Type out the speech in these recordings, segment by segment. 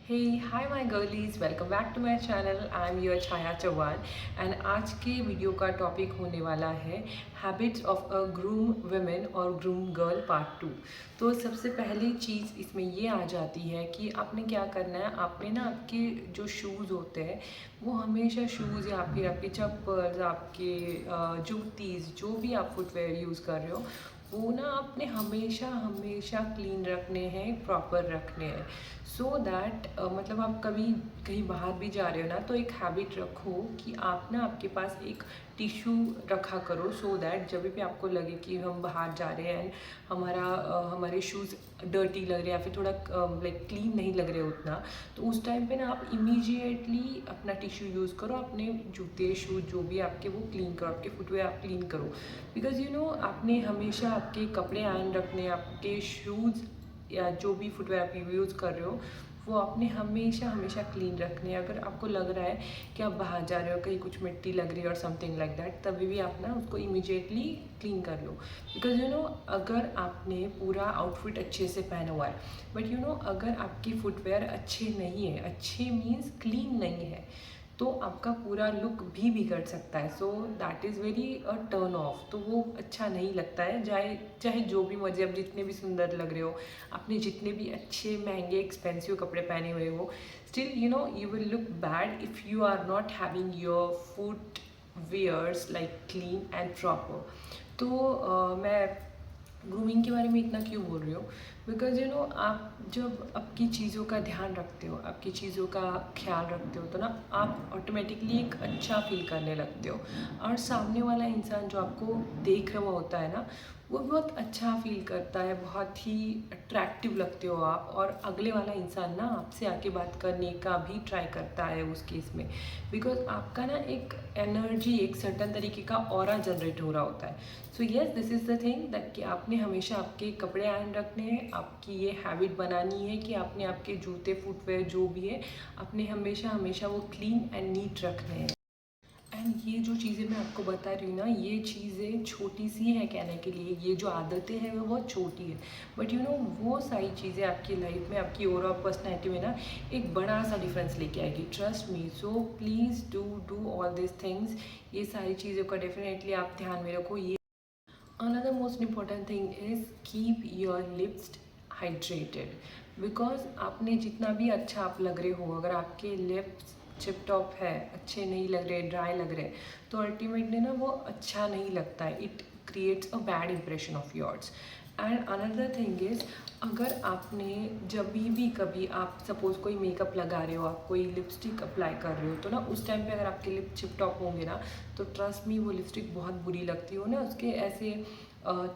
Hey, hi my girlies, welcome back to my channel. I am your Chhaya Chauhan and आज के video का topic होने वाला है habits of a groom women और ग्रूम गर्ल पार्ट 2। तो सबसे पहली चीज़ इसमें ये आ जाती है कि आपने क्या करना है। आपने ना आपके जो शूज़ होते हैं वो हमेशा शूज़ या फिर आपके चप्पल्स, आपके जूतीज़, जो भी आप फुटवेयर यूज़ कर रहे हो वो ना आपने हमेशा हमेशा क्लीन रखने हैं, प्रॉपर रखने हैं। सो दैट मतलब आप कभी कहीं बाहर भी जा रहे हो ना, तो एक हैबिट रखो कि आप ना आपके पास एक टिश्यू रखा करो। सो दैट जब भी आपको लगे कि हम बाहर जा रहे हैं एंड हमारे शूज़ डर्टी लग रहे हैं या फिर थोड़ा लाइक क्लीन नहीं लग रहे उतना, तो उस टाइम पे ना आप इमीडिएटली अपना टिश्यू यूज़ करो, अपने जूते शूज़ जो भी आपके वो क्लीन करो, आपके फुटवेयर आप क्लीन करो। बिकॉज आपने हमेशा आपके कपड़े आयरन रखने, आपके शूज़ या जो भी फुटवेयर आप यूज़ कर रहे हो वो आपने हमेशा हमेशा क्लीन रखने हैं। अगर आपको लग रहा है कि आप बाहर जा रहे हो, कहीं कुछ मिट्टी लग रही है और समथिंग लाइक दैट, तभी भी आप ना उसको इमीडिएटली क्लीन कर लो। बिकॉज अगर आपने पूरा आउटफिट अच्छे से पहना हुआ है बट अगर आपके फुटवेयर अच्छे नहीं है, अच्छे मीन्स क्लीन नहीं है, तो आपका पूरा लुक भी बिगड़ सकता है। So that is very turn off. तो वो अच्छा नहीं लगता है, चाहे चाहे जो भी मर्जी आप जितने भी सुंदर लग रहे हो, आपने जितने भी अच्छे महंगे एक्सपेंसिव कपड़े पहने हुए हो, still you will look bad if you are not having your foot wears like clean and proper. तो मैं ग्रूमिंग के बारे में इतना क्यों बोल रही हूँ? बिकॉज आप जब आपकी चीज़ों का ध्यान रखते हो, आपकी चीज़ों का ख्याल रखते हो, तो ना आप ऑटोमेटिकली एक अच्छा फील करने लगते हो। और सामने वाला इंसान जो आपको देख रहा होता है ना, वो बहुत अच्छा फील करता है, बहुत ही अट्रैक्टिव लगते हो आप, और अगले वाला इंसान ना आपसे आके बात करने का भी ट्राई करता है उस केस में। बिकॉज आपका ना एक एनर्जी, एक सर्टन तरीके का ऑरा जनरेट हो रहा होता है। सो yes, this is the thing that कि आपने हमेशा आपके कपड़े आयरन रखने हैं। आपकी ये हैबिट बनानी है कि आपने आपके जूते फुटवेयर जो भी है, आपने हमेशा हमेशा वो क्लीन एंड नीट रखने हैं। एंड ये जो चीज़ें मैं आपको बता रही हूँ ना, ये चीज़ें छोटी सी हैं कहने के लिए, ये जो आदतें हैं वो बहुत छोटी है, बट वो सारी चीज़ें आपकी लाइफ में, आपकी ओवरऑल पर्सनैलिटी में ना एक बड़ा सा डिफरेंस लेके आएगी, trust me. So please do all this things. ये सारी चीज़ों का डेफिनेटली आप ध्यान में रखो। ये another most important thing is keep your lips hydrated। Because आपने जितना भी अच्छा आप लग रहे हो, अगर आपके लिप्स चिप टॉप है, अच्छे नहीं लग रहे, ड्राई लग रहे, तो अल्टीमेटली ना वो अच्छा नहीं लगता है। It creates a bad impression of yours. And another thing is, अगर आपने जब भी कभी आप सपोज़ कोई मेकअप लगा रहे हो, आप कोई लिपस्टिक अप्लाई कर रहे हो, तो ना उस टाइम पे अगर आपके लिप चिप टॉप होंगे ना, तो ट्रस्ट मी वो लिपस्टिक बहुत बुरी लगती हो ना, उसके ऐसे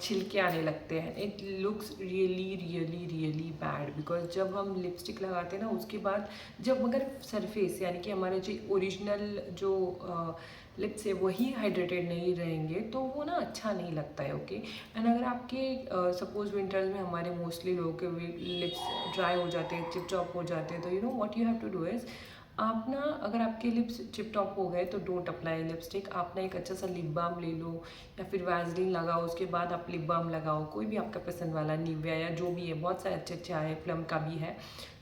छिलके आने लगते हैं। It looks really really really bad. Because जब हम लिपस्टिक लगाते हैं ना, उसके बाद जब अगर सरफेस यानी कि हमारे जो ओरिजिनल जो लिप्स है वही हाइड्रेटेड नहीं रहेंगे, तो वो ना अच्छा नहीं लगता है। ओके। एंड अगर आपके सपोज विंटर्स में हमारे मोस्टली लोगों के लिप्स ड्राई हो जाते हैं, चिप चॉप हो जाते हैं, तो what you have to do is, आप ना अगर आपके लिप्स चिप टॉप हो गए तो डोंट अप्लाई लिपस्टिक। आप ना एक अच्छा सा लिप बाम ले लो या फिर वैसलीन लगाओ, उसके बाद आप लिप बाम लगाओ, कोई भी आपका पसंद वाला, निविया या जो भी है, बहुत सारे अच्छे अच्छे आए, प्लम का भी है।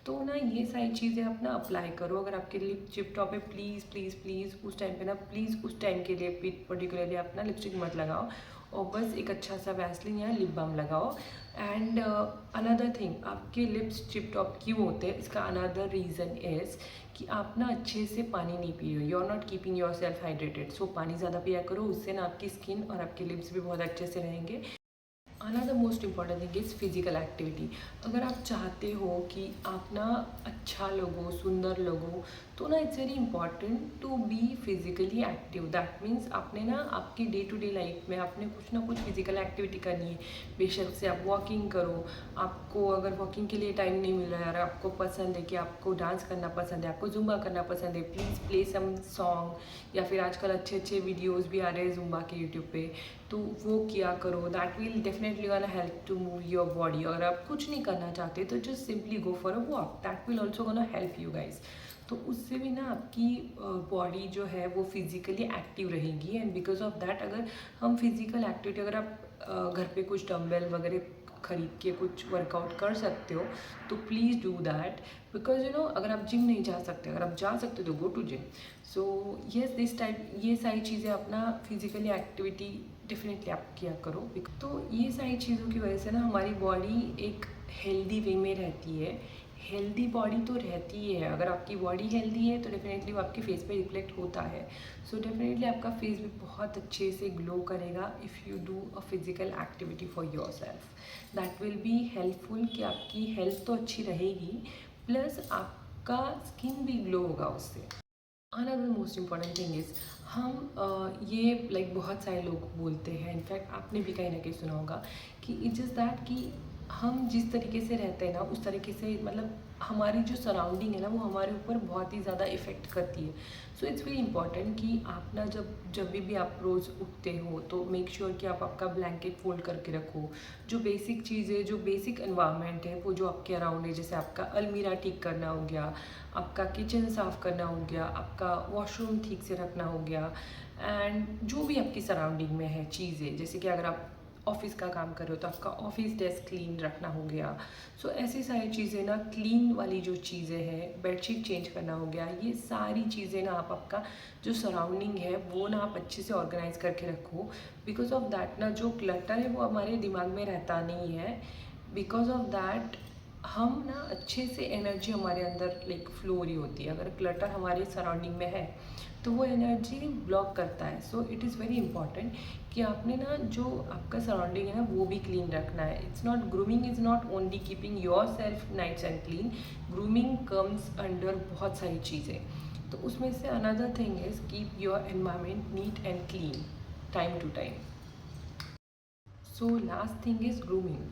तो ना ये सारी चीज़ें आप ना अप्लाई करो। अगर आपके लिप चिप टॉप है, प्लीज़ प्लीज़ प्लीज़ उस टाइम पे ना, प्लीज़ उस टाइम के लिए पर्टिकुलरली आप ना लिपस्टिक मत लगाओ, और बस एक अच्छा सा वैसलीन या लिप बाम लगाओ। एंड अनदर थिंग, आपके लिप्स चिप टॉप क्यों होते हैं, इसका अनदर रीज़न इज़ कि आप ना अच्छे से पानी नहीं पी रहे हो, you are not keeping yourself hydrated. So पानी ज़्यादा पिया करो, उससे ना आपकी स्किन और आपके लिप्स भी बहुत अच्छे से रहेंगे। Another most important thing is physical activity. अगर आप चाहते हो कि आप ना अच्छा लगो, सुंदर लगो, तो ना it's very important to be physically active. That means आपने ना आपकी डे टू डे लाइफ में आपने कुछ ना कुछ फिजिकल एक्टिविटी करनी है। बेशक से आप वॉकिंग करो, आपको अगर वॉकिंग के लिए टाइम नहीं मिल रहा है और आपको पसंद है कि आपको डांस करना पसंद है, आपको जुम्बा करना पसंद है, प्लीज़ प्ले सम सॉन्ग, या फिर आजकल अच्छे अच्छे वीडियोज़ भी आ रहे हैं जुम्बा के यूट्यूब पे, तो वो किया करो। That will definitely gonna help to move your body. अगर आप कुछ नहीं करना चाहते तो just simply go for a walk, that will also gonna help you guys. तो उससे भी ना आपकी बॉडी जो है वो फिजिकली एक्टिव रहेगी। एंड बिकॉज ऑफ दैट, अगर हम फिजिकल एक्टिविटी, अगर आप घर पे कुछ डम्बल वगैरह खरीद के कुछ वर्कआउट कर सकते हो तो please do that, because you know अगर आप जिम नहीं जा सकते, अगर आप जा सकते हो तो go to gym. So yes, this type ये सारी चीज़ें अपना फिजिकली एक्टिविटी डेफिनेटली आप किया करो। तो ये सारी चीज़ों की वजह से ना हमारी बॉडी एक हेल्दी वे में रहती है। हेल्दी बॉडी तो रहती ही है, अगर आपकी बॉडी हेल्दी है तो डेफिनेटली वो आपके फेस पे रिफ्लेक्ट होता है। सो डेफिनेटली आपका फेस भी बहुत अच्छे से ग्लो करेगा if you do a physical activity for your self. That will be helpful कि आपकी हेल्थ तो अच्छी रहेगी, प्लस आपका स्किन भी ग्लो होगा उससे। Another most important thing is हम ये लाइक बहुत सारे लोग बोलते हैं, इनफैक्ट आपने भी कहीं ना कहीं सुना होगा कि इट्स जस्ट दैट कि हम जिस तरीके से रहते हैं ना उस तरीके से मतलब हमारी जो सराउंडिंग है ना वो हमारे ऊपर बहुत ही ज़्यादा इफ़ेक्ट करती है। सो इट्स वेरी इंपॉर्टेंट कि आप ना जब भी आप रोज़ उठते हो तो मेक श्योर कि आप आपका ब्लैंकेट फोल्ड करके रखो। जो बेसिक चीज़ें, जो बेसिक एनवायरनमेंट है वो जो आपके अराउंड है, जैसे आपका अलमीरा ठीक करना हो गया, आपका किचन साफ़ करना हो गया, आपका वॉशरूम ठीक से रखना हो गया, एंड जो भी आपकी सराउंडिंग में है चीज़ें, जैसे कि अगर आप ऑफिस का काम कर रहे हो तो आपका ऑफिस डेस्क क्लीन रखना हो गया। सो ऐसी सारी चीज़ें ना, क्लीन वाली जो चीज़ें हैं, बेडशीट चेंज करना हो गया, ये सारी चीज़ें ना आप आपका जो सराउंडिंग है वो ना आप अच्छे से ऑर्गेनाइज करके रखो। बिकॉज ऑफ दैट ना जो क्लटर है वो हमारे दिमाग में रहता नहीं है। बिकॉज ऑफ दैट हम ना अच्छे से एनर्जी हमारे अंदर लाइक फ्लो हो रही होती है। अगर क्लटर हमारे सराउंडिंग में है तो वो एनर्जी ब्लॉक करता है। So it is very important कि आपने ना जो आपका सराउंडिंग है ना वो भी क्लीन रखना है। It's not, grooming is not only keeping yourself nights and clean, grooming comes under बहुत सारी चीज़ें। तो उसमें से another thing is keep your environment neat and clean time to time. So last thing is grooming.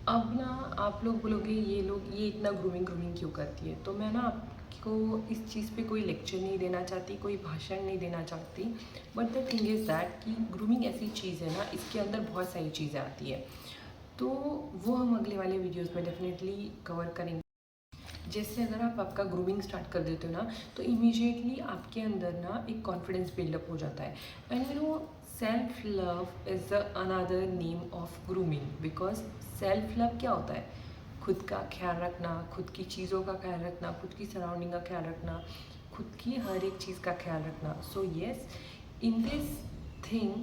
अब ना आप लोग बोलोगे ये इतना ग्रूमिंग ग्रूमिंग क्यों करती है, तो मैं ना आपको इस चीज़ पे कोई लेक्चर नहीं देना चाहती, कोई भाषण नहीं देना चाहती। But the thing is that कि ग्रूमिंग ऐसी चीज़ है ना, इसके अंदर बहुत सारी चीज़ें आती है, तो वो हम अगले वाले वीडियोज़ में डेफिनेटली कवर करेंगे। जैसे अगर आप आपका ग्रूमिंग स्टार्ट कर देते हो ना तो इमीडिएटली आपके अंदर ना एक कॉन्फिडेंस बिल्डअप हो जाता है। And you know self love is the another name of grooming. Because self love क्या होता है? खुद का ख्याल रखना, खुद की चीज़ों का ख्याल रखना, खुद की सराउंडिंग का ख्याल रखना, खुद की हर एक चीज़ का ख्याल रखना। So yes, in this thing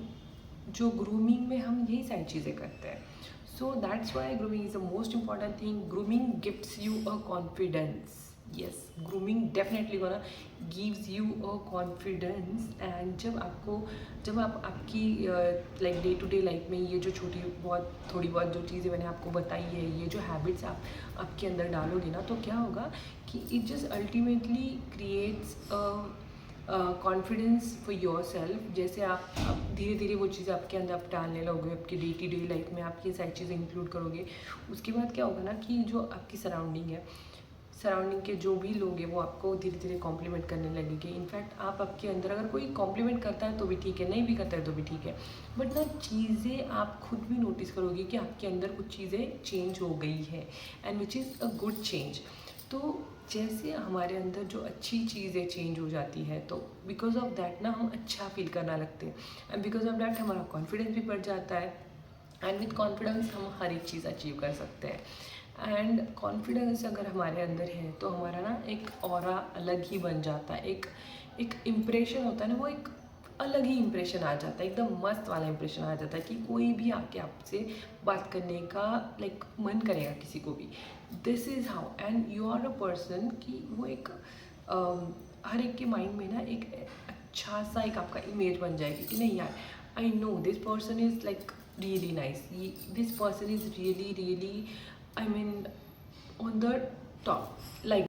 जो ग्रूमिंग में हम यही सारी चीज़ें करते हैं। So that's why grooming is the most important thing. Grooming gives you a confidence. Yes, grooming definitely gonna gives you a confidence. And जब आप आपकी like day to day life में ये जो थोड़ी बहुत जो चीज़ें मैंने आपको बताई है, ये जो हैबिट्स आप आपके अंदर डालोगे ना, तो क्या होगा कि it just ultimately creates confidence for your self. जैसे आप धीरे धीरे वो चीज़ें आपके अंदर आप डालने लगोगे, आपकी डे टू डे लाइफ में आप ये सारी चीज़ें इंक्लूड करोगे, उसके बाद क्या होगा ना कि जो आपकी सराउंडिंग है, सराउंडिंग के जो भी लोग हैं वो आपको धीरे धीरे कॉम्प्लीमेंट करने लगेंगे। इनफैक्ट आप आपके अंदर अगर कोई कॉम्प्लीमेंट करता है तो भी ठीक है, नहीं भी करता है तो भी ठीक है, बट ना चीज़ें आप खुद भी नोटिस करोगे कि आपके अंदर कुछ चीज़ें चेंज हो गई है, and which is a good change. तो जैसे हमारे अंदर जो अच्छी चीज़ें चेंज हो जाती है तो बिकॉज ऑफ दैट ना हम अच्छा फील करना लगते हैं, एंड बिकॉज ऑफ दैट हमारा कॉन्फिडेंस भी बढ़ जाता है, एंड विद कॉन्फिडेंस हम हर एक चीज़ अचीव कर सकते हैं। एंड कॉन्फिडेंस अगर हमारे अंदर है तो हमारा ना एक ऑरा अलग ही बन जाता है, एक इम्प्रेशन होता है ना, वो एक अलग ही इम्प्रेशन आ जाता है, एकदम मस्त वाला इम्प्रेशन आ जाता है कि कोई भी आके आपसे बात करने का लाइक मन करेगा किसी को भी। This is how, and you are a person कि वो एक हर एक के माइंड में ना एक अच्छा सा एक आपका इमेज बन जाएगी कि नहीं यार, I know this person is like really nice, this person is really I mean on the top, like